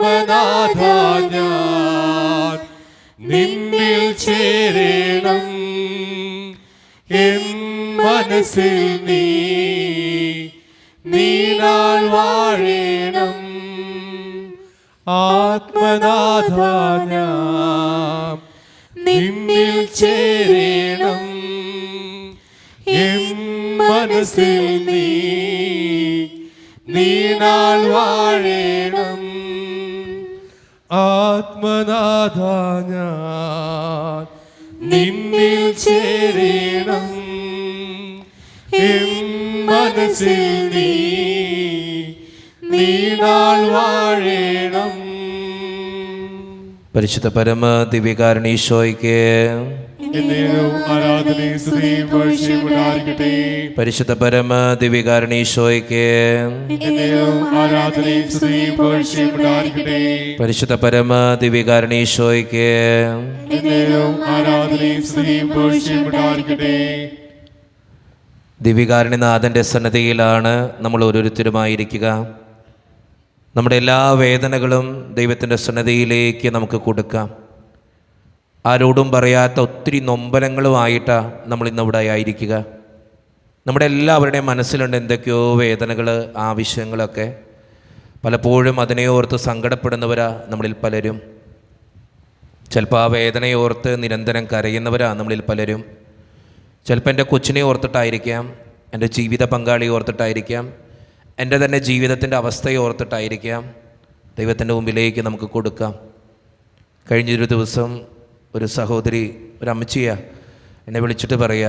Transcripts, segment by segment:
ആത്മനാഥ ഞാൻ നിന്നിൽ ചേരണം, എൻ മനസ്സിൽ നീനാൾ വാഴേണം. ആത്മനാഥ ഞാൻ നിന്നിൽ ചേരണം, എൻ മനസ്സിൽ നീനാൾ വാഴേണം. ആത്മനാഥ ഞാൻ നിന്നിൽ ചേരണം, എൻ മനസ്സിൽ നീനാൾ വാഴേണം. പരിശുദ്ധ പരമ ദിവ്യകാരുണ്യീശോയ്ക്ക് ആരാധനയും സ്തുതിയും പുകഴ്ചയും ഉണ്ടായിരിക്കട്ടെ. പരിശുദ്ധ പരമ ദിവ്യകാരുണ്യീശോയ്ക്ക് ആരാധനയും സ്തുതിയും പുകഴ്ചയും ഉണ്ടായിരിക്കട്ടെ. പരിശുദ്ധ പരമ ദിവ്യകാരുണ്യീശോയ്ക്ക് ആരാധനയും സ്തുതിയും പുകഴ്ചയും ഉണ്ടായിരിക്കട്ടെ. ദിവ്യകാരുണ്യനാഥൻ്റെ സന്നദ്ധിയിലാണ് നമ്മൾ ഓരോരുത്തരുമായിരിക്കുക. നമ്മുടെ എല്ലാ വേദനകളും ദൈവത്തിൻ്റെ സന്നദ്ധിയിലേക്ക് നമുക്ക് കൊടുക്കാം. ആരോടും പറയാത്ത ഒത്തിരി നൊമ്പലങ്ങളുമായിട്ടാണ് നമ്മളിന്നിവിടെ ആയിരിക്കുക. നമ്മുടെ എല്ലാവരുടെയും മനസ്സിലുണ്ട് എന്തൊക്കെയോ വേദനകൾ, ആവശ്യങ്ങളൊക്കെ. പലപ്പോഴും അതിനെയോർത്ത് സങ്കടപ്പെടുന്നവരാ നമ്മളിൽ പലരും. ചിലപ്പോൾ ആ വേദനയോർത്ത് നിരന്തരം കരയുന്നവരാ നമ്മളിൽ പലരും. ചിലപ്പോൾ എൻ്റെ കൊച്ചിനെ ഓർത്തിട്ടായിരിക്കാം, എൻ്റെ ജീവിത പങ്കാളിയെ ഓർത്തിട്ടായിരിക്കാം, എൻ്റെ തന്നെ ജീവിതത്തിൻ്റെ അവസ്ഥയെ ഓർത്തിട്ടായിരിക്കാം. ദൈവത്തിൻ്റെ മുമ്പിലേക്ക് നമുക്ക് കൊടുക്കാം. കഴിഞ്ഞൊരു ദിവസം ഒരു സഹോദരി, ഒരു അമ്മച്ചിയാ എന്നെ വിളിച്ചിട്ട് പറയുക,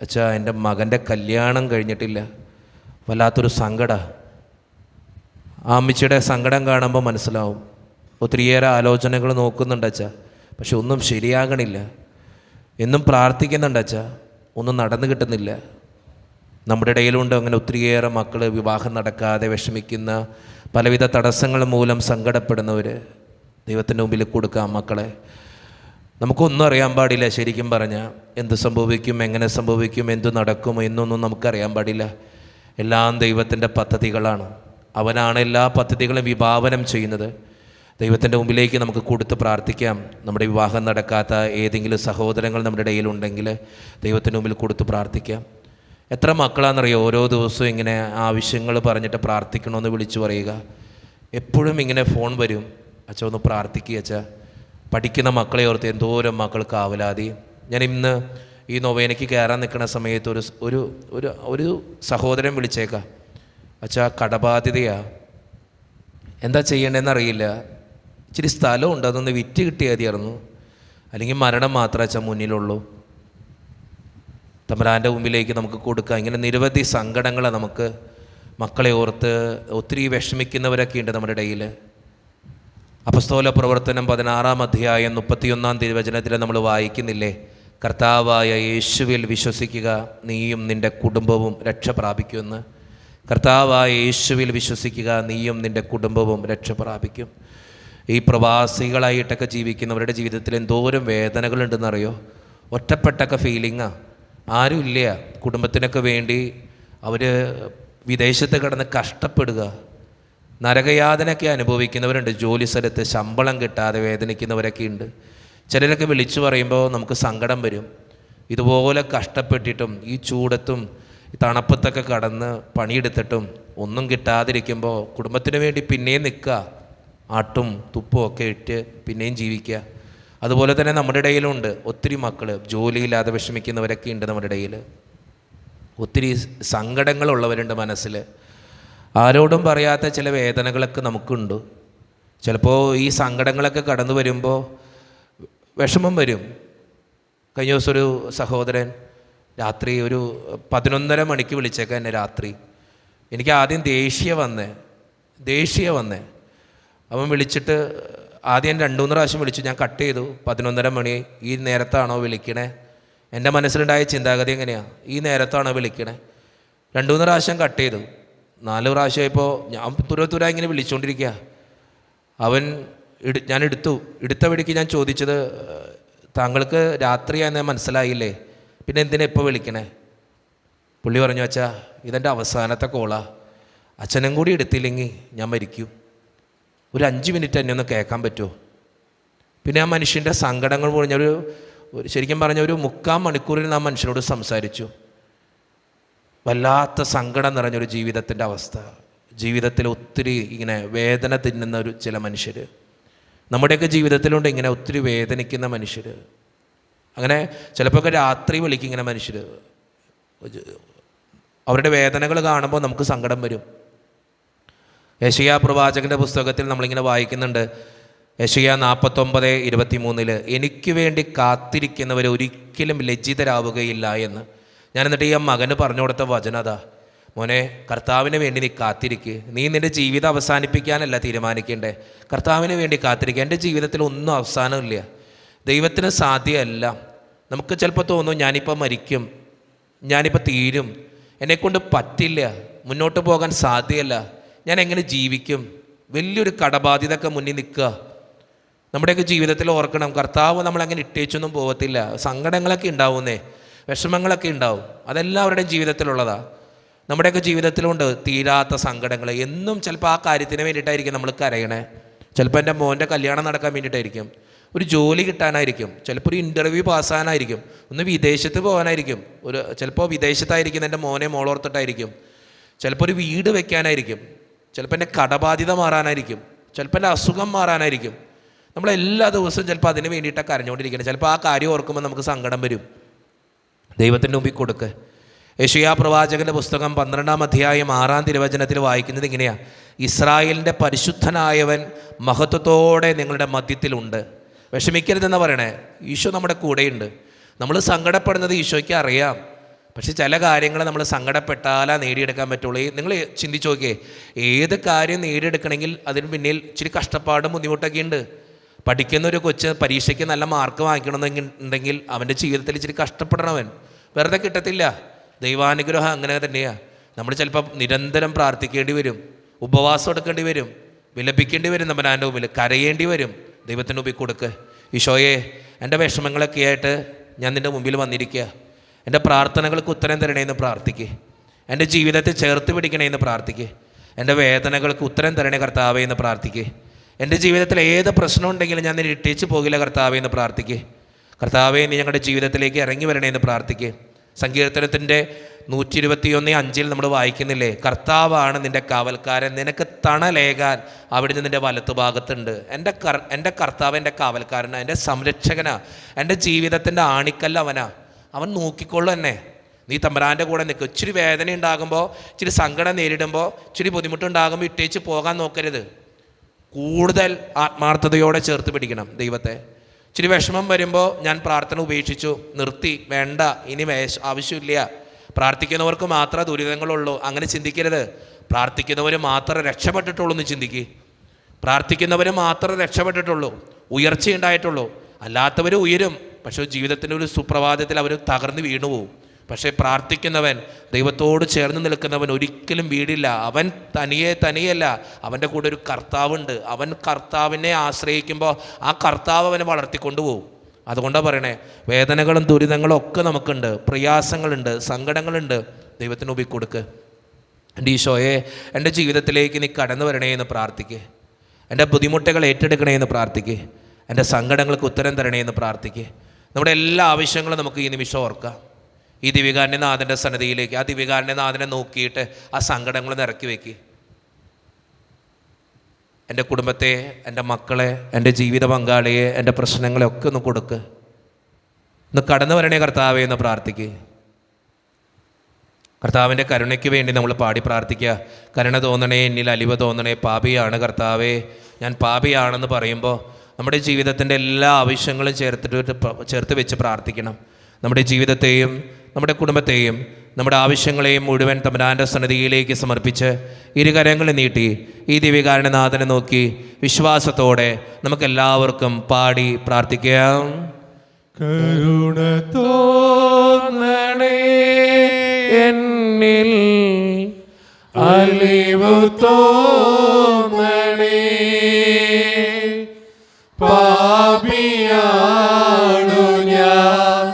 അച്ഛാ എൻ്റെ മകൻ്റെ കല്യാണം കഴിഞ്ഞിട്ടില്ല, വല്ലാത്തൊരു സങ്കട. ആ അമ്മച്ചിയുടെ സങ്കടം കാണുമ്പോൾ മനസ്സിലാവും. ഒത്തിരിയേറെ ആലോചനകൾ നോക്കുന്നുണ്ട് അച്ഛാ, പക്ഷെ ഒന്നും ശരിയാകണില്ല. എന്നും പ്രാർത്ഥിക്കുന്നുണ്ട് അച്ഛാ, ഒന്നും നടന്നു കിട്ടുന്നില്ല. നമ്മുടെ ഇടയിലുണ്ട് അങ്ങനെ ഒത്തിരിയേറെ മക്കൾ വിവാഹം നടക്കാതെ വിഷമിക്കുന്ന, പലവിധ തടസ്സങ്ങൾ മൂലം സങ്കടപ്പെടുന്നവർ. ദൈവത്തിൻ്റെ മുമ്പിൽ കൊടുക്കാം മക്കളെ. നമുക്കൊന്നും അറിയാൻ പാടില്ല. ശരിക്കും പറഞ്ഞാൽ എന്ത് സംഭവിക്കും, എങ്ങനെ സംഭവിക്കും, എന്തു നടക്കും എന്നൊന്നും നമുക്കറിയാൻ പാടില്ല. എല്ലാം ദൈവത്തിൻ്റെ പദ്ധതികളാണ്. അവനാണ് എല്ലാ പദ്ധതികളും വിഭാവനം ചെയ്യുന്നത്. ദൈവത്തിൻ്റെ മുമ്പിലേക്ക് നമുക്ക് കൊടുത്ത് പ്രാർത്ഥിക്കാം. നമ്മുടെ വിവാഹം നടക്കാത്ത ഏതെങ്കിലും സഹോദരങ്ങൾ നമ്മുടെ ഇടയിലുണ്ടെങ്കിൽ ദൈവത്തിൻ്റെ മുമ്പിൽ കൊടുത്ത് പ്രാർത്ഥിക്കാം. എത്ര മക്കളാണെന്നറിയോ ഓരോ ദിവസവും ഇങ്ങനെ ആവശ്യങ്ങൾ പറഞ്ഞിട്ട് പ്രാർത്ഥിക്കണമെന്ന് വിളിച്ചു പറയുക. എപ്പോഴും ഇങ്ങനെ ഫോൺ വരും, അച്ഛാ ഒന്ന് പ്രാർത്ഥിക്കുക അച്ഛാ. പഠിക്കുന്ന മക്കളെ ഓർത്ത് എന്തോരം മക്കൾക്ക് ആവലാതി. ഞാൻ ഇന്ന് ഈ നൊവേനയ്ക്ക് കയറാൻ നിൽക്കുന്ന സമയത്ത് ഒരു ഒരു ഒരു സഹോദരൻ വിളിച്ചേക്കാം, അച്ഛാ കടബാധ്യതയാ, എന്താ ചെയ്യേണ്ടതെന്നറിയില്ല, ഇച്ചിരി സ്ഥലമുണ്ട്, അതൊന്ന് വിറ്റ് കിട്ടിയാൽ മതിയായിരുന്നു, അല്ലെങ്കിൽ മരണം മാത്രമേ അച്ഛാ മുന്നിലുള്ളൂ. തമ്പുരാൻ്റെ മുമ്പിലേക്ക് നമുക്ക് കൊടുക്കാം. ഇങ്ങനെ നിരവധി സങ്കടങ്ങൾ നമുക്ക് മക്കളെ ഓർത്ത് ഒത്തിരി വിഷമിക്കുന്നവരൊക്കെ ഉണ്ട് നമ്മുടെ ഇടയിൽ. അപ്പസ്തോല പ്രവർത്തനം 16-ാം അധ്യായം 31-ാം തിരുവചനത്തിൽ നമ്മൾ വായിക്കുന്നില്ലേ, കർത്താവായ യേശുവിൽ വിശ്വസിക്കുക, നീയും നിൻ്റെ കുടുംബവും രക്ഷ പ്രാപിക്കുമെന്ന്. കർത്താവായ യേശുവിൽ വിശ്വസിക്കുക, നീയും നിൻ്റെ കുടുംബവും രക്ഷ പ്രാപിക്കും. ഈ പ്രവാസികളായിട്ടൊക്കെ ജീവിക്കുന്നവരുടെ ജീവിതത്തിൽ എന്തോരം വേദനകളുണ്ടെന്നറിയോ. ഒറ്റപ്പെട്ടൊക്കെ ഫീലിങ്ങാണ്. ആരുമില്ല. കുടുംബത്തിനൊക്കെ വേണ്ടി അവർ വിദേശത്ത് കിടന്ന് കഷ്ടപ്പെടുക, നരകയാതനയൊക്കെ അനുഭവിക്കുന്നവരുണ്ട്. ജോലി സ്ഥലത്ത് ശമ്പളം കിട്ടാതെ വേദനിക്കുന്നവരൊക്കെ ഉണ്ട്. ചിലരൊക്കെ വിളിച്ചു പറയുമ്പോൾ നമുക്ക് സങ്കടം വരും. ഇതുപോലെ കഷ്ടപ്പെട്ടിട്ടും ഈ ചൂടത്തും ഈ തണുപ്പത്തൊക്കെ കടന്ന് പണിയെടുത്തിട്ടും ഒന്നും കിട്ടാതിരിക്കുമ്പോൾ കുടുംബത്തിന് വേണ്ടി പിന്നെയും നിൽക്കുക, ആട്ടും തുപ്പും ഒക്കെ ഇട്ട് പിന്നെയും ജീവിക്കുക. അതുപോലെ തന്നെ നമ്മുടെ ഇടയിലുണ്ട് ഒത്തിരി മക്കൾ ജോലിയില്ലാതെ വിഷമിക്കുന്നവരൊക്കെ ഉണ്ട്. നമ്മുടെ ഇടയിൽ ഒത്തിരി സങ്കടങ്ങളുള്ളവരുണ്ട് മനസ്സിൽ. ആരോടും പറയാത്ത ചില വേദനകളൊക്കെ നമുക്കുണ്ട്. ചിലപ്പോൾ ഈ സങ്കടങ്ങളൊക്കെ കടന്നു വരുമ്പോൾ വിഷമം വരും. കഴിഞ്ഞ ദിവസം ഒരു സഹോദരൻ രാത്രി ഒരു 11:30 മണിക്ക് വിളിച്ചേക്കാം എന്നെ രാത്രി. എനിക്ക് ആദ്യം ദേഷ്യ വന്നേ. അവൻ വിളിച്ചിട്ട് ആദ്യം 2-3 പ്രാവശ്യം വിളിച്ചു. ഞാൻ കട്ട് ചെയ്തു. 11:30 മണി, ഈ നേരത്താണോ വിളിക്കണേ? എൻ്റെ മനസ്സിലുണ്ടായ ചിന്താഗതി എങ്ങനെയാണ്, ഈ നേരത്താണോ വിളിക്കണേ? 2-3 പ്രാവശ്യം കട്ട് ചെയ്തു. 4 പ്രാവശ്യമായപ്പോൾ ഞാൻ തുര ഇങ്ങനെ വിളിച്ചുകൊണ്ടിരിക്കുക. ഞാൻ എടുത്ത വഴിക്ക് ഞാൻ ചോദിച്ചത്, താങ്കൾക്ക് രാത്രിയാണെന്ന് മനസ്സിലായില്ലേ, പിന്നെ എന്തിനാ ഇപ്പോൾ വിളിക്കണേ? പുള്ളി പറഞ്ഞു, അച്ഛാ ഇതെൻ്റെ അവസാനത്തെ കോളാ, അച്ഛനും കൂടി എടുത്തില്ലെങ്കിൽ ഞാൻ മരിക്കും. ഒരു 5 മിനിറ്റ് എന്നെ ഒന്ന് കേൾക്കാൻ പറ്റുമോ? പിന്നെ ആ മനുഷ്യൻ്റെ സങ്കടങ്ങൾ പറഞ്ഞൊരു ശരിക്കും പറഞ്ഞ ഒരു 3/4 മണിക്കൂറിൽ ആ മനുഷ്യനോട് സംസാരിച്ചു. വല്ലാത്ത സങ്കടം നിറഞ്ഞൊരു ജീവിതത്തിൻ്റെ അവസ്ഥ. ജീവിതത്തിൽ ഒത്തിരി ഇങ്ങനെ വേദന തിന്നുന്ന ചില മനുഷ്യർ നമ്മുടെയൊക്കെ ജീവിതത്തിലുണ്ട്. ഇങ്ങനെ ഒത്തിരി വേദനിക്കുന്ന മനുഷ്യർ. അങ്ങനെ ചിലപ്പോൾ രാത്രി വിളിക്കും ഇങ്ങനെ മനുഷ്യർ. അവരുടെ വേദനകൾ കാണുമ്പോൾ നമുക്ക് സങ്കടം വരും. യെശയ്യാ പ്രവാചകൻ്റെ പുസ്തകത്തിൽ നമ്മളിങ്ങനെ വായിക്കുന്നുണ്ട്. യെശയ്യാ 49:23 എനിക്ക് വേണ്ടി കാത്തിരിക്കുന്നവർ ഒരിക്കലും ലജ്ജിതരാവുകയില്ല എന്ന്. ഞാൻ എന്നിട്ട് ഈ മകന് പറഞ്ഞു കൊടുത്ത വചനതാ, മോനെ, കർത്താവിന് വേണ്ടി നീ കാത്തിരിക്കുക. നീ നിൻ്റെ ജീവിതം അവസാനിപ്പിക്കാനല്ല തീരുമാനിക്കേണ്ടേ, കർത്താവിന് വേണ്ടി കാത്തിരിക്കുക. എൻ്റെ ജീവിതത്തിൽ ഒന്നും അവസാനമില്ല, ദൈവത്തിന് സാധ്യമല്ല. നമുക്ക് ചിലപ്പോൾ തോന്നും ഞാനിപ്പോൾ മരിക്കും, ഞാനിപ്പോൾ തീരും, എന്നെക്കൊണ്ട് പറ്റില്ല, മുന്നോട്ട് പോകാൻ സാധ്യമല്ല, ഞാൻ എങ്ങനെ ജീവിക്കും, വലിയൊരു കടബാധ്യതയൊക്കെ മുന്നിൽ നിൽക്കുക. നമ്മുടെയൊക്കെ ജീവിതത്തിൽ ഓർക്കണം, കർത്താവ് നമ്മളങ്ങനെ ഇട്ടേച്ചൊന്നും പോകത്തില്ല. സങ്കടങ്ങളൊക്കെ ഉണ്ടാവുന്നേ, വിഷമങ്ങളൊക്കെ ഉണ്ടാവും, അതെല്ലാവരുടെയും ജീവിതത്തിലുള്ളതാണ്. നമ്മുടെയൊക്കെ ജീവിതത്തിലുണ്ട് തീരാത്ത സങ്കടങ്ങൾ. എന്നും ചിലപ്പോൾ ആ കാര്യത്തിന് വേണ്ടിയിട്ടായിരിക്കും നമ്മൾ കരയണേ. ചിലപ്പോൾ എൻ്റെ മോൻ്റെ കല്യാണം നടക്കാൻ വേണ്ടിയിട്ടായിരിക്കും, ഒരു ജോലി കിട്ടാനായിരിക്കും, ചിലപ്പോൾ ഒരു ഇൻ്റർവ്യൂ പാസ്സാകാനായിരിക്കും, ഒന്ന് വിദേശത്ത് പോകാനായിരിക്കും, ചിലപ്പോൾ വിദേശത്തായിരിക്കും എൻ്റെ മോനെ മോളോർത്തിട്ടായിരിക്കും, ചിലപ്പോൾ ഒരു വീട് വെക്കാനായിരിക്കും, ചിലപ്പോൾ എൻ്റെ കടബാധ്യത മാറാനായിരിക്കും, ചിലപ്പോൾ എൻ്റെ അസുഖം മാറാനായിരിക്കും. നമ്മളെല്ലാ ദിവസവും ചിലപ്പോൾ അതിന് വേണ്ടിയിട്ടാണ് കരഞ്ഞുകൊണ്ടിരിക്കുന്നത്. ചിലപ്പോൾ ആ കാര്യം ഓർക്കുമ്പോൾ നമുക്ക് സങ്കടം വരും. ദൈവത്തിൻ്റെ മുമ്പിൽ കൊടുക്കുക. യെശയ്യാ പ്രവാചകൻ്റെ പുസ്തകം 12-ാം അധ്യായം 6-ാം തിരുവചനത്തിൽ വായിക്കുന്നത് ഇങ്ങനെയാണ്: ഇസ്രായേലിൻ്റെ പരിശുദ്ധനായവൻ മഹത്വത്തോടെ നിങ്ങളുടെ മധ്യത്തിലുണ്ട്. വിഷമിക്കരുതെന്ന് പറയണേ. ഈശോ നമ്മുടെ കൂടെയുണ്ട്. നമ്മൾ സങ്കടപ്പെടുന്നത് ഈശോയ്ക്ക് അറിയാം. പക്ഷെ ചില കാര്യങ്ങൾ നമ്മൾ സങ്കടപ്പെട്ടാലാ നേടിയെടുക്കാൻ പറ്റുള്ളൂ. നിങ്ങൾ ചിന്തിച്ച് നോക്കിയേ, ഏത് കാര്യം നേടിയെടുക്കണമെങ്കിൽ അതിന് പിന്നിൽ ഇച്ചിരി കഷ്ടപ്പാടും ബുദ്ധിമുട്ടൊക്കെ ഉണ്ട്. പഠിക്കുന്ന ഒരു കൊച്ച് പരീക്ഷയ്ക്ക് നല്ല മാർക്ക് വാങ്ങിക്കണമെന്നുണ്ടെങ്കിൽ അവൻ്റെ ജീവിതത്തിൽ ഇച്ചിരി കഷ്ടപ്പെടണവൻ, വെറുതെ കിട്ടത്തില്ല. ദൈവാനുഗ്രഹം അങ്ങനെ തന്നെയാണ്. നമ്മൾ ചിലപ്പോൾ നിരന്തരം പ്രാർത്ഥിക്കേണ്ടി വരും, ഉപവാസം എടുക്കേണ്ടി വരും, വിലപിക്കേണ്ടി വരും, തമ്പുരാൻ്റെ മുമ്പിൽ കരയേണ്ടി വരും. ദൈവത്തിൻ്റെ മുമ്പിൽ കൊടുക്കുക. ഈശോയെ, എൻ്റെ വിഷമങ്ങളൊക്കെ ആയിട്ട് ഞാൻ നിൻ്റെ മുമ്പിൽ വന്നിരിക്കുക, എൻ്റെ പ്രാർത്ഥനകൾക്ക് ഉത്തരം തരണേന്ന് പ്രാർത്ഥിക്കുക, എൻ്റെ ജീവിതത്തെ ചേർത്ത് പിടിക്കണേന്ന് പ്രാർത്ഥിക്കുക, എൻ്റെ വേദനകൾക്ക് ഉത്തരം തരണേ കർത്താവേ എന്ന് പ്രാർത്ഥിക്കുക, എൻ്റെ ജീവിതത്തിൽ ഏത് പ്രശ്നം ഉണ്ടെങ്കിലും ഞാൻ നിന്നെ ഇട്ടേച്ച് പോകില്ല കർത്താവേ എന്ന് പ്രാർത്ഥിക്കുക. കർത്താവേ, നീ ഞങ്ങളുടെ ജീവിതത്തിലേക്ക് ഇറങ്ങി വരണേന്ന് പ്രാർത്ഥിക്കുക. സങ്കീർത്തനത്തിൻ്റെ 121:5 നമ്മൾ വായിക്കുന്നില്ലേ, കർത്താവാണ് നിൻ്റെ കാവൽക്കാരൻ, നിനക്ക് തണലേകാൻ അവിടുന്ന് നിൻ്റെ വലത്തുഭാഗത്തുണ്ട്. എൻ്റെ കർത്താവ് എൻ്റെ കാവൽക്കാരനാ, എൻ്റെ സംരക്ഷകനാ, എൻ്റെ ജീവിതത്തിൻ്റെ ആണിക്കല്ല അവനാ. അവൻ നോക്കിക്കൊള്ളു എന്നെ. നീ തമ്പുരാൻ്റെ കൂടെ നിൽക്കുക. ഇച്ചിരി വേദന ഉണ്ടാകുമ്പോൾ, ഇച്ചിരി സങ്കടം നേരിടുമ്പോൾ, ഇച്ചിരി ബുദ്ധിമുട്ടുണ്ടാകുമ്പോൾ ഇട്ടേച്ച് പോകാൻ നോക്കരുത്. കൂടുതൽ ആത്മാർത്ഥതയോടെ ചേർത്ത് പിടിക്കണം ദൈവത്തെ. ഇച്ചിരി വിഷമം വരുമ്പോൾ ഞാൻ പ്രാർത്ഥന ഉപേക്ഷിച്ചു, നിർത്തി, വേണ്ട, ഇനി ആവശ്യമില്ല, പ്രാർത്ഥിക്കുന്നവർക്ക് മാത്രമേ ദുരിതങ്ങളുള്ളൂ, അങ്ങനെ ചിന്തിക്കരുത്. പ്രാർത്ഥിക്കുന്നവർ മാത്രമേ രക്ഷപ്പെട്ടിട്ടുള്ളൂ എന്ന് ചിന്തിക്കുക. പ്രാർത്ഥിക്കുന്നവർ മാത്രമേ രക്ഷപ്പെട്ടിട്ടുള്ളൂ, ഉയർച്ചയുണ്ടായിട്ടുള്ളൂ. അല്ലാത്തവർ ഉയരും, പക്ഷേ ജീവിതത്തിൻ്റെ ഒരു സുപ്രഭാതത്തിൽ അവർ തകർന്ന് വീണുപോകും. പക്ഷേ പ്രാർത്ഥിക്കുന്നവൻ, ദൈവത്തോട് ചേർന്ന് നിൽക്കുന്നവൻ ഒരിക്കലും വീടില്ല. അവൻ തനിയല്ല, അവൻ്റെ കൂടെ ഒരു കർത്താവുണ്ട്. അവൻ കർത്താവിനെ ആശ്രയിക്കുമ്പോൾ ആ കർത്താവ് അവനെ വളർത്തിക്കൊണ്ടുപോകും. അതുകൊണ്ടാണ് പറയണേ, വേദനകളും ദുരിതങ്ങളും ഒക്കെ നമുക്കുണ്ട്, പ്രയാസങ്ങളുണ്ട്, സങ്കടങ്ങളുണ്ട്. ദൈവത്തിന് മുമ്പിൽ കൊടുക്കുക. എൻ്റെ ഈശോയെ, എൻ്റെ ജീവിതത്തിലേക്ക് നീ കടന്നു വരണേ എന്ന് പ്രാർത്ഥിക്കുക. എൻ്റെ ബുദ്ധിമുട്ടുകൾ ഏറ്റെടുക്കണേ എന്ന് പ്രാർത്ഥിക്കുക. എൻ്റെ സങ്കടങ്ങൾക്ക് ഉത്തരം തരണേ എന്ന് പ്രാർത്ഥിക്കുക. നമ്മുടെ എല്ലാ ആവശ്യങ്ങളും നമുക്ക് ഈ നിമിഷം ഓർക്കാം. ഈ ദിവികാരനാഥൻ്റെ സന്നിധിയിലേക്ക്, ആ ദിവികാരനാഥനെ നോക്കിയിട്ട് ആ സങ്കടങ്ങൾ ഇറക്കി വയ്ക്കുക. എൻ്റെ കുടുംബത്തെ, എൻ്റെ മക്കളെ, എൻ്റെ ജീവിത പങ്കാളിയെ, എൻ്റെ പ്രശ്നങ്ങളെ ഒക്കെ ഒന്ന് കൊടുക്കുക. ഒന്ന് കടന്നു വരണേ കർത്താവേ എന്ന് പ്രാർത്ഥിക്കുക. കർത്താവിൻ്റെ കരുണയ്ക്ക് വേണ്ടി നമ്മൾ പാടി പ്രാർത്ഥിക്കുക. കരുണ തോന്നണേ, എന്നിൽ അലിവ് തോന്നണേ, പാപിയാണ് കർത്താവേ, ഞാൻ പാപിയാണെന്ന് പറയുമ്പോൾ നമ്മുടെ ജീവിതത്തിൻ്റെ എല്ലാ ആവശ്യങ്ങളും ചേർത്ത് വെച്ച് പ്രാർത്ഥിക്കണം. നമ്മുടെ ജീവിതത്തെയും നമ്മുടെ കുടുംബത്തെയും നമ്മുടെ ആവശ്യങ്ങളെയും മുഴുവൻ തമ്പുരാൻ്റെ സന്നിധിയിലേക്ക് സമർപ്പിച്ച് ഇരുകരങ്ങളിൽ നീട്ടി ഈ ദിവ്യകാരുണ്യനാഥനെ നോക്കി വിശ്വാസത്തോടെ നമുക്കെല്ലാവർക്കും പാടി പ്രാർത്ഥിക്കാം. കരുണ തോന്നണേ എന്നിൽ, അലിവു തോന്നണേ, പാപിയാണു ഞാൻ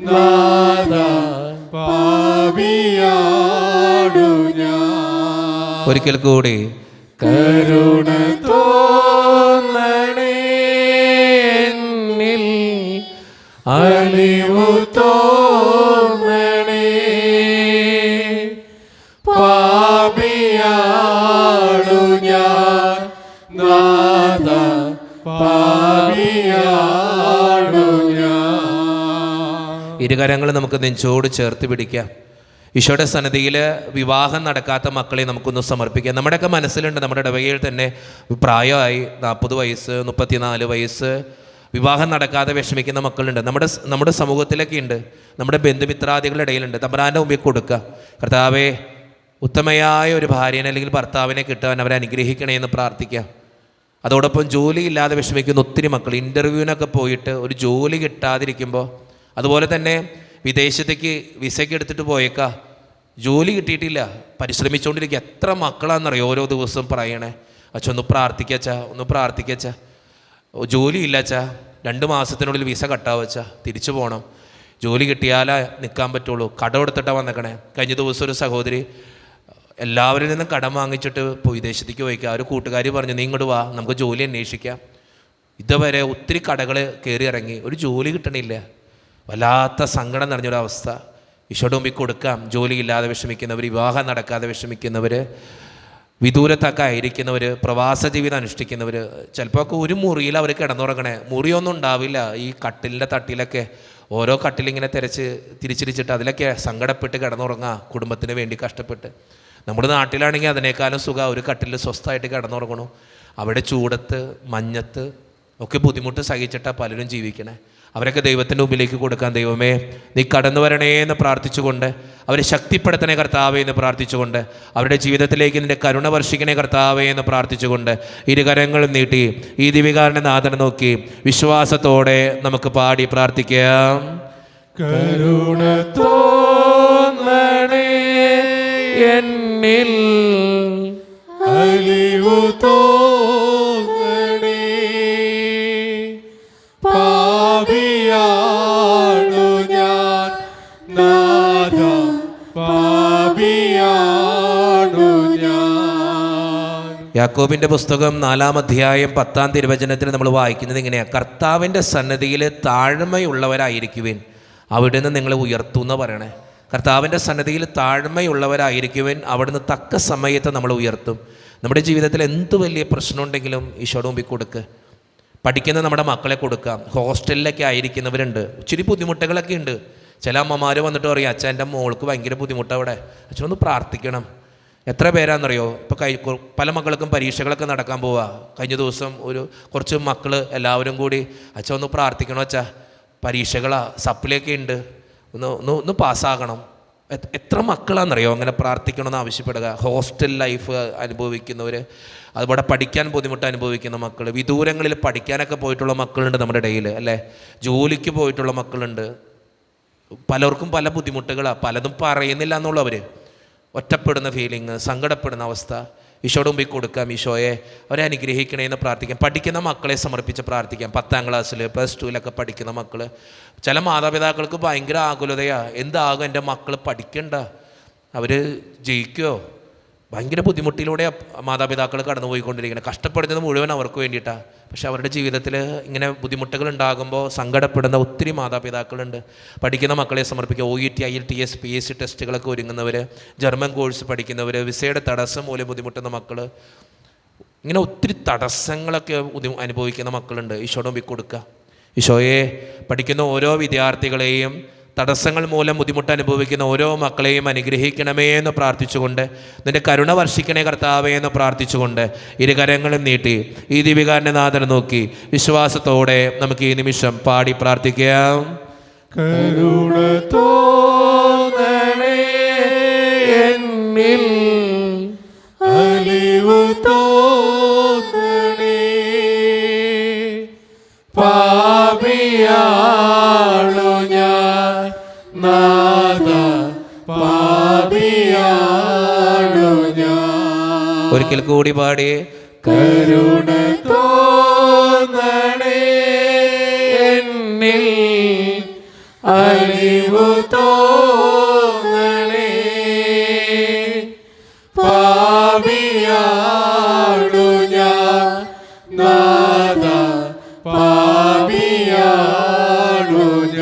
നാഥാ, പാപിയാണു ഞാൻ. ഒരിക്കൽ കൂടി കരുണ അലിവു തോന്നണേ. പാപിയാണു ഞാൻ നാഥ, പാപിയാണു ഞാൻ. ഇരുകരങ്ങൾ നമുക്ക് നെഞ്ചോട് ചേർത്ത് പിടിക്കാം. ഈശോയുടെ സന്നിധിയിൽ വിവാഹം നടക്കാത്ത മക്കളെ നമുക്കൊന്ന് സമർപ്പിക്കാം. നമ്മുടെയൊക്കെ മനസ്സിലുണ്ട്, നമ്മുടെ ഇടവകയിൽ തന്നെ പ്രായമായി 40 വയസ്സ് 34 വയസ്സ് വിവാഹം നടക്കാതെ വിഷമിക്കുന്ന മക്കളുണ്ട്. നമ്മുടെ സമൂഹത്തിലൊക്കെ ഉണ്ട്, നമ്മുടെ ബന്ധുമിത്രാദികളുടെ ഇടയിലുണ്ട്. തമ്പുരാൻ്റെ മുമ്പിൽ കൊടുക്കുക. കർത്താവേ, ഉത്തമയായ ഒരു ഭാര്യനെ അല്ലെങ്കിൽ ഭർത്താവിനെ കിട്ടാൻ അവരെ അനുഗ്രഹിക്കണേ എന്ന് പ്രാർത്ഥിക്കാം. അതോടൊപ്പം ജോലിയില്ലാതെ വിഷമിക്കുന്ന ഒത്തിരി മക്കൾ ഇൻ്റർവ്യൂവിനൊക്കെ പോയിട്ട് ഒരു ജോലി കിട്ടാതിരിക്കുമ്പോൾ, അതുപോലെ തന്നെ വിദേശത്തേക്ക് വിസയ്ക്ക് എടുത്തിട്ട് പോയേക്കാ, ജോലി കിട്ടിയിട്ടില്ല, പരിശ്രമിച്ചുകൊണ്ടിരിക്കുക. എത്ര മക്കളാണെന്നറിയോ ഓരോ ദിവസം പറയണേ, അച്ഛാ ഒന്ന് പ്രാർത്ഥിക്കച്ചാ, ഒന്ന് പ്രാർത്ഥിക്കച്ചാ, ജോലിയില്ല അച്ഛാ, 2 മാസത്തിനുള്ളിൽ വിസ കട്ടാവച്ചാ, തിരിച്ചു പോകണം, ജോലി കിട്ടിയാലേ നിൽക്കാൻ പറ്റുള്ളൂ, കടം എടുത്തിട്ടാണ് വന്നേക്കണേ. കഴിഞ്ഞ ദിവസം ഒരു സഹോദരി എല്ലാവരിൽ നിന്നും കടം വാങ്ങിച്ചിട്ട് ഇപ്പോൾ വിദേശത്തേക്ക് പോയിക്കുക. ഒരു കൂട്ടുകാരി പറഞ്ഞു, നീ ഇങ്ങോട്ട് വാ, നമുക്ക് ജോലി അന്വേഷിക്കാം. ഇതുവരെ ഒത്തിരി കടകൾ കയറി ഇറങ്ങി, ഒരു ജോലി കിട്ടണില്ല. വല്ലാത്ത സങ്കടം നിറഞ്ഞൊരവസ്ഥ. ഈശോയുടെ മുമ്പിൽ കൊടുക്കാം. ജോലിയില്ലാതെ വിഷമിക്കുന്നവർ, വിവാഹം നടക്കാതെ വിഷമിക്കുന്നവർ, വിദൂരത്തൊക്കെ ആയിരിക്കുന്നവർ, പ്രവാസ ജീവിതം അനുഷ്ഠിക്കുന്നവർ, ചിലപ്പോൾ ഒക്കെ ഒരു മുറിയിൽ അവർ കിടന്നുറങ്ങണേ, മുറിയൊന്നും ഉണ്ടാവില്ല. ഈ കട്ടിലിൻ്റെ തട്ടിലൊക്കെ ഓരോ കട്ടിലിങ്ങനെ തിരിച്ചിരിച്ചിട്ട് അതിലൊക്കെ സങ്കടപ്പെട്ട് കിടന്നുറങ്ങുക, കുടുംബത്തിന് വേണ്ടി കഷ്ടപ്പെട്ട്. നമ്മുടെ നാട്ടിലാണെങ്കിൽ അതിനേക്കാളും സുഖം ഒരു കട്ടിൽ സ്വസ്ഥമായിട്ട് കിടന്നുറങ്ങണു. അവിടെ ചൂടത്ത് മഞ്ഞത്ത് ഒക്കെ ബുദ്ധിമുട്ട് സഹിച്ചിട്ടാണ് പലരും ജീവിക്കണേ. അവരൊക്കെ ദൈവത്തിൻ്റെ മുമ്പിലേക്ക് കൊടുക്കാൻ, ദൈവമേ നീ കടന്നു വരണേ എന്ന് പ്രാർത്ഥിച്ചുകൊണ്ട്, അവരെ ശക്തിപ്പെടുത്തണേ കർത്താവേ എന്ന് പ്രാർത്ഥിച്ചുകൊണ്ട്, അവരുടെ ജീവിതത്തിലേക്ക് നിൻ്റെ കരുണ വർഷിക്കണേ കർത്താവേ എന്ന് പ്രാർത്ഥിച്ചുകൊണ്ട്, ഇരുകരങ്ങളും നീട്ടി ഈ ദിവികാരൻ്റെ നാഥനെ നോക്കി വിശ്വാസത്തോടെ നമുക്ക് പാടി പ്രാർത്ഥിക്കാം. കരുണ തോന്നണേ എന്നിൽ, അലിവു തോന്നണേ. പാപിയാണു ഞാൻ നാഥ, പാപിയാണു ഞാൻ. യാക്കോബിൻ്റെ പുസ്തകം 4-ാം അധ്യായം 10-ാം തിരുവചനത്തിൽ നമ്മൾ വായിക്കുന്നത് ഇങ്ങനെയാണ്: കർത്താവിൻ്റെ സന്നിധിയിൽ താഴ്മയുള്ളവരായിരിക്കുവിൻ, അവിടുന്ന് നിങ്ങളെ ഉയർത്തുമെന്ന് പറയണേ. കർത്താവിൻ്റെ സന്നിധിയിൽ താഴ്മയുള്ളവരായിരിക്കുവിൻ, അവിടുന്ന് തക്ക സമയത്ത് നമ്മൾ ഉയർത്തും. നമ്മുടെ ജീവിതത്തിൽ എന്ത് വലിയ പ്രശ്നമുണ്ടെങ്കിലും ഈശോയുടെ മുമ്പിൽ കൊടുക്കുക. പഠിക്കുന്ന നമ്മുടെ മക്കളെ കൊടുക്കാം. ഹോസ്റ്റലിലൊക്കെ ആയിരിക്കുന്നവരുണ്ട്, ഇച്ചിരി ബുദ്ധിമുട്ടുകളൊക്കെ ഉണ്ട്. ചില അമ്മമാർ വന്നിട്ട് പറയും, അച്ഛൻ എൻ്റെ മോൾക്ക് ഭയങ്കര ബുദ്ധിമുട്ടാണ് അവിടെ, അച്ഛനൊന്ന് പ്രാർത്ഥിക്കണം. എത്ര പേരാണെന്നറിയോ, ഇപ്പോൾ പല മക്കൾക്കും പരീക്ഷകളൊക്കെ നടക്കാൻ പോവുക. കഴിഞ്ഞ ദിവസം കുറച്ച് മക്കൾ എല്ലാവരും കൂടി, അച്ഛൻ ഒന്ന് പ്രാർത്ഥിക്കണം അച്ഛാ, പരീക്ഷകളാണ്, സപ്ലിയൊക്കെ ഉണ്ട്, ഒന്ന് പാസ്സാകണം. എത്ര മക്കളാണെന്നറിയോ അങ്ങനെ പ്രാർത്ഥിക്കണമെന്ന് ആവശ്യപ്പെടുക. ഹോസ്റ്റൽ ലൈഫ് അനുഭവിക്കുന്നവർ, അതുപോലെ പഠിക്കാൻ ബുദ്ധിമുട്ട് അനുഭവിക്കുന്ന മക്കൾ, വിദൂരങ്ങളിൽ പഠിക്കാനൊക്കെ പോയിട്ടുള്ള മക്കളുണ്ട് നമ്മുടെ ഇടയിൽ, അല്ലേ? ജോലിക്ക് പോയിട്ടുള്ള മക്കളുണ്ട്. പലർക്കും പല ബുദ്ധിമുട്ടുകളാണ്, പലതും പറയുന്നില്ല എന്നുള്ളവർ, ഒറ്റപ്പെടുന്ന ഫീലിങ്, സങ്കടപ്പെടുന്ന അവസ്ഥ. ഈശോയുടെ മുമ്പിൽ കൊടുക്കാം. ഈശോയെ അവരെ അനുഗ്രഹിക്കണേന്ന് പ്രാർത്ഥിക്കാം. പഠിക്കുന്ന മക്കളെ സമർപ്പിച്ച് പ്രാർത്ഥിക്കാം. 10ാം ക്ലാസ്സിൽ +2 പഠിക്കുന്ന മക്കൾ, ചില മാതാപിതാക്കൾക്ക് ഭയങ്കര ആകുലതയാണ്. എന്താകും എൻ്റെ മക്കൾ പഠിക്കണ്ട, അവർ ജയിക്കുമോ? ഭയങ്കര ബുദ്ധിമുട്ടിലൂടെ മാതാപിതാക്കൾ കടന്നു പോയിക്കൊണ്ടിരിക്കുന്നത്. കഷ്ടപ്പെടുന്നത് മുഴുവൻ അവർക്ക് വേണ്ടിയിട്ടാണ്. പക്ഷെ അവരുടെ ജീവിതത്തിൽ ഇങ്ങനെ ബുദ്ധിമുട്ടുകൾ ഉണ്ടാകുമ്പോൾ സങ്കടപ്പെടുന്ന ഒത്തിരി മാതാപിതാക്കളുണ്ട്. പഠിക്കുന്ന മക്കളെ സമർപ്പിക്കുക. OET IELTS PSC ടെസ്റ്റുകളൊക്കെ ഒരുങ്ങുന്നവർ, ജർമ്മൻ കോഴ്സ് പഠിക്കുന്നവർ, വിസയുടെ തടസ്സം മൂലം ബുദ്ധിമുട്ടുന്ന മക്കൾ, ഇങ്ങനെ ഒത്തിരി തടസ്സങ്ങളൊക്കെ അനുഭവിക്കുന്ന മക്കളുണ്ട്. ഈശോയുടെ മുമ്പിൽ കൊടുക്കുക. ഈശോയെ പഠിക്കുന്ന ഓരോ വിദ്യാർത്ഥികളെയും, തടസ്സങ്ങൾ മൂലം ബുദ്ധിമുട്ട് അനുഭവിക്കുന്ന ഓരോ മക്കളെയും അനുഗ്രഹിക്കണമേ എന്ന് പ്രാർത്ഥിച്ചുകൊണ്ട്, നിൻ്റെ കരുണ വർഷിക്കണേ കർത്താവേ എന്ന് പ്രാർത്ഥിച്ചുകൊണ്ട്, ഇരുകരങ്ങളും നീട്ടി ഈ ദിവികാരൻ്റെ നാഥനെ നോക്കി വിശ്വാസത്തോടെ നമുക്ക് ഈ നിമിഷം പാടി പ്രാർത്ഥിക്കാം. കരുണ തോന്നണേ എന്നിൽ, അലിവു തോന്നണേ. പാപിയാണു ഞാൻ നാഥ, പാപിയാണു ഞാൻ. ഒരിക്കൽ കൂടി പാടി. കരുണ തോന്നണേ എന്നിൽ, അലിവു തോന്നണേ. പാപിയാണു ഞാൻ നാഥ, പാപിയാണു ഞാൻ.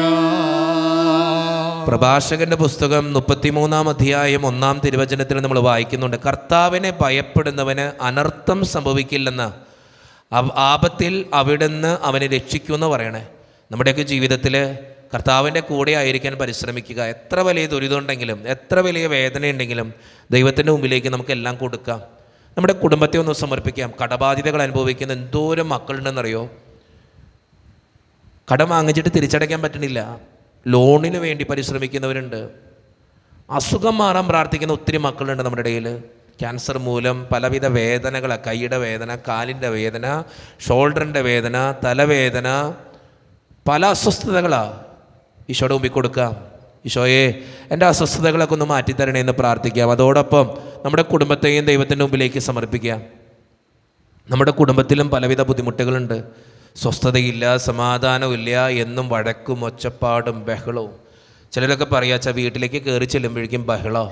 പ്രഭാഷകന്റെ പുസ്തകം 33-ാം അധ്യായം 1-ാം തിരുവചനത്തിൽ നമ്മൾ വായിക്കുന്നുണ്ട്, കർത്താവിനെ ഭയപ്പെടുന്നവന് അനർത്ഥം സംഭവിക്കില്ലെന്ന്, ആപത്തിൽ അവിടുന്ന് അവനെ രക്ഷിക്കുമെന്ന് പറയണേ. നമ്മുടെയൊക്കെ ജീവിതത്തിൽ കർത്താവിൻ്റെ കൂടെ ആയിരിക്കാൻ പരിശ്രമിക്കുക. എത്ര വലിയ ദുരിതമുണ്ടെങ്കിലും എത്ര വലിയ വേദനയുണ്ടെങ്കിലും ദൈവത്തിൻ്റെ മുമ്പിലേക്ക് നമുക്കെല്ലാം കൊടുക്കാം. നമ്മുടെ കുടുംബത്തെ ഒന്ന് സമർപ്പിക്കാം. കടബാധ്യതകൾ അനുഭവിക്കുന്ന എന്തോരം മക്കളുണ്ടെന്നറിയോ? കടം വാങ്ങിച്ചിട്ട് തിരിച്ചടയ്ക്കാൻ പറ്റണില്ല, ലോണിന് വേണ്ടി പരിശ്രമിക്കുന്നവരുണ്ട്, അസുഖം മാറാൻ പ്രാർത്ഥിക്കുന്ന ഒത്തിരി മക്കളുണ്ട് നമ്മുടെ ഇടയിൽ. ക്യാൻസർ മൂലം പലവിധ വേദനകളാണ്, കൈയുടെ വേദന, കാലിൻ്റെ വേദന, ഷോൾഡറിൻ്റെ വേദന, തലവേദന, പല അസ്വസ്ഥതകളാണ്. ഈശോയുടെ മുമ്പിൽ കൊടുക്കാം. ഈശോയെ, എൻ്റെ അസ്വസ്ഥതകളൊക്കെ ഒന്ന് മാറ്റിത്തരണേ എന്ന് പ്രാർത്ഥിക്കാം. അതോടൊപ്പം നമ്മുടെ കുടുംബത്തെയും ദൈവത്തിൻ്റെ മുമ്പിലേക്ക് സമർപ്പിക്കാം. നമ്മുടെ കുടുംബത്തിലും പലവിധ ബുദ്ധിമുട്ടുകളുണ്ട്. സ്വസ്ഥതയില്ല, സമാധാനമില്ല, എന്നും വഴക്കും ഒച്ചപ്പാടും ബഹളവും. ചിലരൊക്കെ പറയാച്ചാൽ വീട്ടിലേക്ക് കയറി ചെല്ലുമ്പോഴേക്കും ബഹളോ,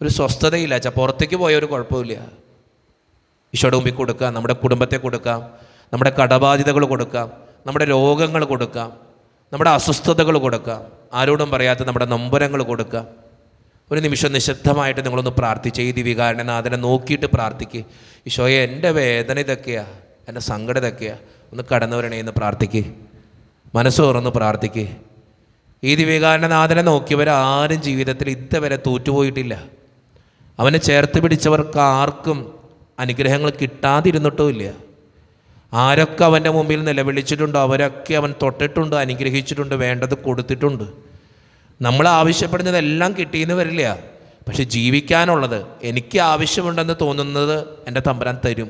ഒരു സ്വസ്ഥതയില്ല. പുറത്തേക്ക് പോയ ഒരു കുഴപ്പമില്ല. ഈശോയുടെ മുമ്പിൽ കൊടുക്കാം. നമ്മുടെ കുടുംബത്തെ കൊടുക്കാം, നമ്മുടെ കടബാധ്യതകൾ കൊടുക്കാം, നമ്മുടെ രോഗങ്ങൾ കൊടുക്കാം, നമ്മുടെ അസ്വസ്ഥതകൾ കൊടുക്കാം, ആരോടും പറയാത്ത നമ്മുടെ നൊമ്പരങ്ങൾ കൊടുക്കാം. ഒരു നിമിഷം നിശബ്ദമായിട്ട് നിങ്ങളൊന്ന് പ്രാർത്ഥിച്ച് ഈ ദിവികാരണനാഥനെ നോക്കിയിട്ട് പ്രാർത്ഥിക്കുക. ഈശോയെ, എൻ്റെ വേദന ഇതൊക്കെയാണ്, എൻ്റെ സങ്കടം ഇതൊക്കെയാണ്, ഒന്ന് കടന്നു വരണേ എന്ന് പ്രാർത്ഥിക്കുക. മനസ്സ് തുറന്ന് പ്രാർത്ഥിക്കുക. ഈ ദിവികാരണനാഥനെ നോക്കിയവരാരും ജീവിതത്തിൽ ഇതുവരെ തോറ്റുപോയിട്ടില്ല. അവനെ ചേർത്ത് പിടിച്ചവർക്ക് ആർക്കും അനുഗ്രഹങ്ങൾ കിട്ടാതിരുന്നിട്ടുമില്ല. ആരൊക്കെ അവൻ്റെ മുമ്പിൽ നിലവിളിച്ചിട്ടുണ്ടോ അവരൊക്കെ അവൻ തൊട്ടിട്ടുണ്ട്, അനുഗ്രഹിച്ചിട്ടുണ്ട്, വേണ്ടത് കൊടുത്തിട്ടുണ്ട്. നമ്മൾ ആവശ്യപ്പെടുന്നതെല്ലാം കിട്ടിയെന്ന് വരില്ല, പക്ഷെ ജീവിക്കാനുള്ളത് എനിക്ക് ആവശ്യമുണ്ടെന്ന് തോന്നുന്നത് എൻ്റെ തമ്പുരാൻ തരും.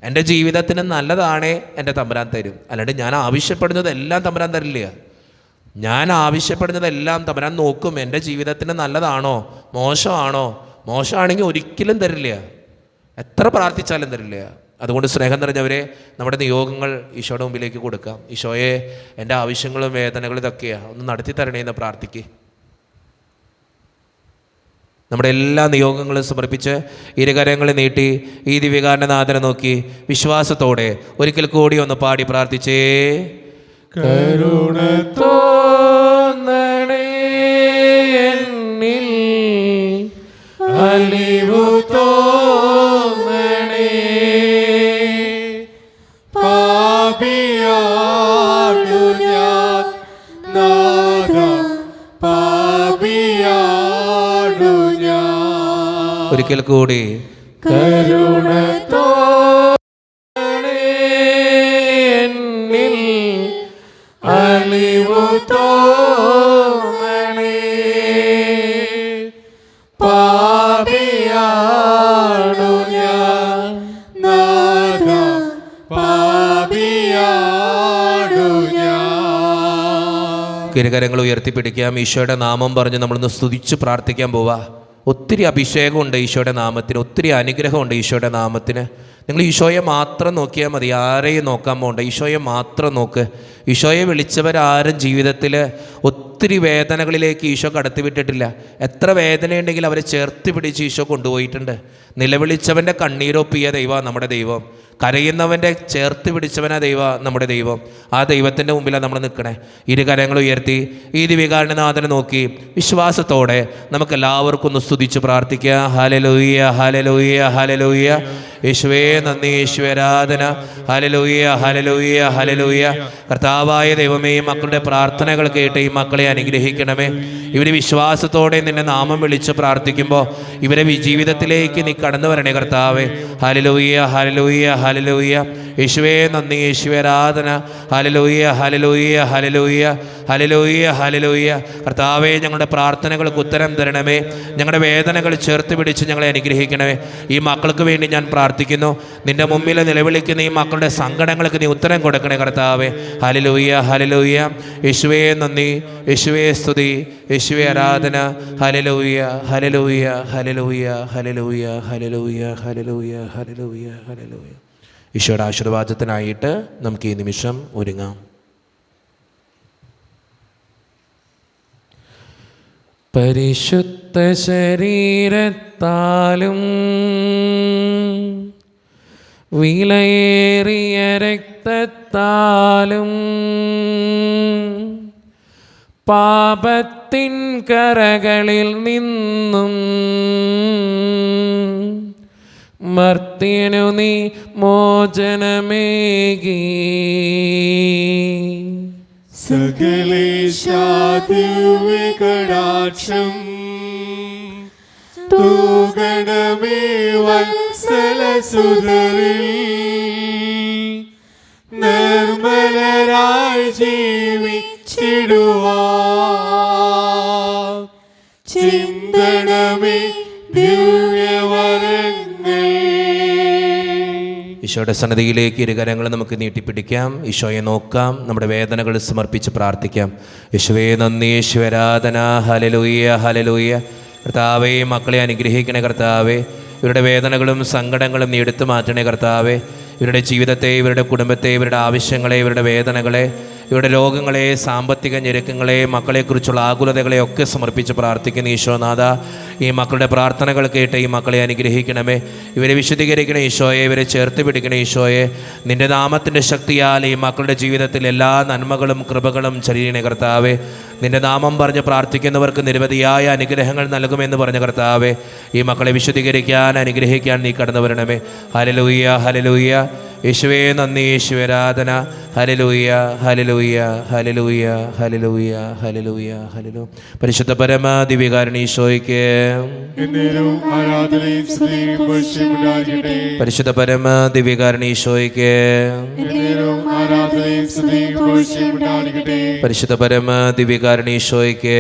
എൻ്റെ ജീവിതത്തിന് നല്ലതാണേ എൻ്റെ തമ്പുരാൻ തരും. അല്ലാണ്ട് ഞാൻ ആവശ്യപ്പെടുന്നതെല്ലാം തമ്പുരാൻ തരില്ല. ഞാൻ ആവശ്യപ്പെടുന്നതെല്ലാം തമ്പുരാൻ നോക്കും, എൻ്റെ ജീവിതത്തിന് നല്ലതാണോ മോശമാണോ. മോശമാണെങ്കിൽ ഒരിക്കലും തരില്ല, എത്ര പ്രാർത്ഥിച്ചാലും തരില്ല. അതുകൊണ്ട് സ്നേഹം നിറഞ്ഞവരെ, നമ്മുടെ നിയോഗങ്ങൾ ഈശോയുടെ മുമ്പിലേക്ക് കൊടുക്കാം. ഈശോയെ, എൻ്റെ ആവശ്യങ്ങളും വേദനകളും ഇതൊക്കെയാണ്, ഒന്ന് നടത്തി തരണേ എന്ന് പ്രാർത്ഥിക്കുക. നമ്മുടെ എല്ലാ നിയോഗങ്ങളും സമർപ്പിച്ച് ഇരുകരങ്ങളെ നീട്ടി ഈ ദിവികാരണനാഥനെ നോക്കി വിശ്വാസത്തോടെ ഒരിക്കൽ കൂടി ഒന്ന് പാടി പ്രാർത്ഥിച്ചേ. കരുണ തോന്നണേ എന്നിൽ, അലിവു തോന്നണേ, പാപിയാണു ഞാൻ നാഥ, പാപിയാണു ഞാൻ. ഒരിക്കൽ കൂടി കരുണ തോന്നണേ എന്നിൽ, അലിവു തോന്നണേ, പാപിയാണു ഞാൻ നാഥ, പാപിയാണു ഞാൻ. കിരുകരങ്ങൾ ഉയർത്തിപ്പിടിക്കാം. ഈശോയുടെ നാമം പറഞ്ഞ് നമ്മളൊന്ന് സ്തുതിച്ച് പ്രാർത്ഥിക്കാൻ പോവാ. ഒത്തിരി അഭിഷേകമുണ്ട് ഈശോയുടെ നാമത്തിന്, ഒത്തിരി അനുഗ്രഹമുണ്ട് ഈശോയുടെ നാമത്തിന്. നിങ്ങൾ ഈശോയെ മാത്രം നോക്കിയാൽ മതി, ആരെയും നോക്കാൻ പോകണ്ട. ഈശോയെ മാത്രം നോക്ക്. ഈശോയെ വിളിച്ചവരാരും ജീവിതത്തിൽ ഒത്തിരി വേദനകളിലേക്ക് ഈശോ കടത്തിവിട്ടിട്ടില്ല. എത്ര വേദനയുണ്ടെങ്കിൽ അവരെ ചേർത്ത് പിടിച്ച് ഈശോ കൊണ്ടുപോയിട്ടുണ്ട്. നിലവിളിച്ചവൻ്റെ കണ്ണീരൊപ്പിയ ദൈവം നമ്മുടെ ദൈവം, കരയുന്നവൻ്റെ ചേർത്ത് പിടിച്ചവനാ ദൈവം നമ്മുടെ ദൈവം. ആ ദൈവത്തിൻ്റെ മുമ്പിലാണ് നമ്മൾ നിൽക്കണേ. ഇരുകരങ്ങൾ ഉയർത്തി ഈ ദിവികാരണനാഥനെ നോക്കി വിശ്വാസത്തോടെ നമുക്കെല്ലാവർക്കും ഒന്ന് സ്തുതിച്ച് പ്രാർത്ഥിക്കാം. Hallelujah, hallelujah, hallelujah. യേശുവേ നന്ദി, യേശുവേ ആരാധന. Hallelujah, hallelujah, hallelujah. കർത്താവായ ദൈവമേ, ഈ മക്കളുടെ പ്രാർത്ഥനകൾ കേട്ട് ഈ മക്കളെ അനുഗ്രഹിക്കണമേ. ഇവർ വിശ്വാസത്തോടെ നിന്നെ നാമം വിളിച്ച് പ്രാർത്ഥിക്കുമ്പോൾ ഇവരെ ജീവിതത്തിലേക്ക് നീ കടന്നു വരണേ കർത്താവേ. Hallelujah, hallelujah, hallelujah. യേശുവേ നന്ദി, യേശുവേ ആരാധന. Hallelujah, hallelujah, hallelujah, hallelujah, hallelujah. കർത്താവേ, ഞങ്ങളുടെ പ്രാർത്ഥനകൾക്ക് ഉത്തരം തരണമേ. ഞങ്ങളുടെ വേദനകൾ ചേർത്ത് പിടിച്ച് ഞങ്ങളെ അനുഗ്രഹിക്കണമേ. ഈ മക്കൾക്ക് വേണ്ടി ഞാൻ പ്രാർത്ഥിക്കുന്നു. നിന്റെ മുമ്പിൽ നിലവിളിക്കുന്ന ഈ മക്കളുടെ സങ്കടങ്ങൾക്ക് നീ ഉത്തരം കൊടുക്കണേ കർത്താവേ. Hallelujah, hallelujah. യേശുവേ നന്ദി, യേശുവേ സ്തുതി, യേശുവേ ആരാധന. Hallelujah, hallelujah, hallelujah, hallelujah, hallelujah, hallelujah, hallelujah, hallelujah. ഈശോയുടെ ആശീർവാദത്തിനായിട്ട് നമുക്ക് ഈ നിമിഷം ഒരുങ്ങാം. പരിശുദ്ധ ശരീരത്താലും വിലയേറിയ രക്തത്താലും പാപത്തിൻ കറകളിൽ നിന്നും മർത്യനു നീ മോചനമേകി. സകലേശാദിവ്യകടാക്ഷം തൂകണമേ വത്സലസുതരിൽ, നിർമ്മലരായി ജീവിച്ചിടുവാൻ ചിന്തണമേ ദിവ്യവരങ്ങൾ. ഈശോയുടെ സന്നിധിയിലേക്ക് ഇരുകരങ്ങൾ നമുക്ക് നീട്ടിപ്പിടിക്കാം. ഈശോയെ നോക്കാം, നമ്മുടെ വേദനകൾ സമർപ്പിച്ച് പ്രാർത്ഥിക്കാം. യേശുവേ നന്ദി, യേശുവേ ആരാധന. Hallelujah, hallelujah. കർത്താവേ, മക്കളെ അനുഗ്രഹിക്കണേ കർത്താവേ. ഇവരുടെ വേദനകളും സങ്കടങ്ങളും നീ എടുത്തു മാറ്റണേ കർത്താവേ. ഇവരുടെ ജീവിതത്തെ, ഇവരുടെ കുടുംബത്തെ, ഇവരുടെ ആവശ്യങ്ങളെ, ഇവരുടെ വേദനകളെ, ഇവരുടെ രോഗങ്ങളെ, സാമ്പത്തിക ഞെരുക്കങ്ങളെ, മക്കളെക്കുറിച്ചുള്ള ആകുലതകളെ ഒക്കെ സമർപ്പിച്ച് പ്രാർത്ഥിക്കുന്ന ഈശോനാഥ, ഈ മക്കളുടെ പ്രാർത്ഥനകൾ കേട്ട് ഈ മക്കളെ അനുഗ്രഹിക്കണമേ. ഇവരെ വിശുദ്ധീകരിക്കണേ ഈശോയെ, ഇവരെ ചേർത്ത് പിടിക്കണേ ഈശോയെ. നിൻ്റെ നാമത്തിൻ്റെ ശക്തിയാൽ ഈ മക്കളുടെ ജീവിതത്തിൽ എല്ലാ നന്മകളും കൃപകളും ചൊരിയണേ കർത്താവേ. നിൻ്റെ നാമം പറഞ്ഞ് പ്രാർത്ഥിക്കുന്നവർക്ക് നിരവധിയായ അനുഗ്രഹങ്ങൾ നൽകുമെന്ന് പറഞ്ഞ കർത്താവേ, ഈ മക്കളെ വിശുദ്ധീകരിക്കാൻ, അനുഗ്രഹിക്കാൻ നീ കടന്നു വരണമേ. Hallelujah, hallelujah. യേശുവേ നന്ദി, യേശുവേ ആരാധന. Hallelujah, hallelujah, hallelujah, hallelujah, hallelujah, hallelujah. പരിശുദ്ധ പരമ ദിവ്യകാരുണ്യ ഈശോയ്ക്ക് പരിശുദ്ധ പരമ ദിവ്യകാരുണ്യ ഈശോയ്ക്ക് പരിശുദ്ധ പരമ ദിവ്യകാരുണ്യ ഈശോയ്ക്ക്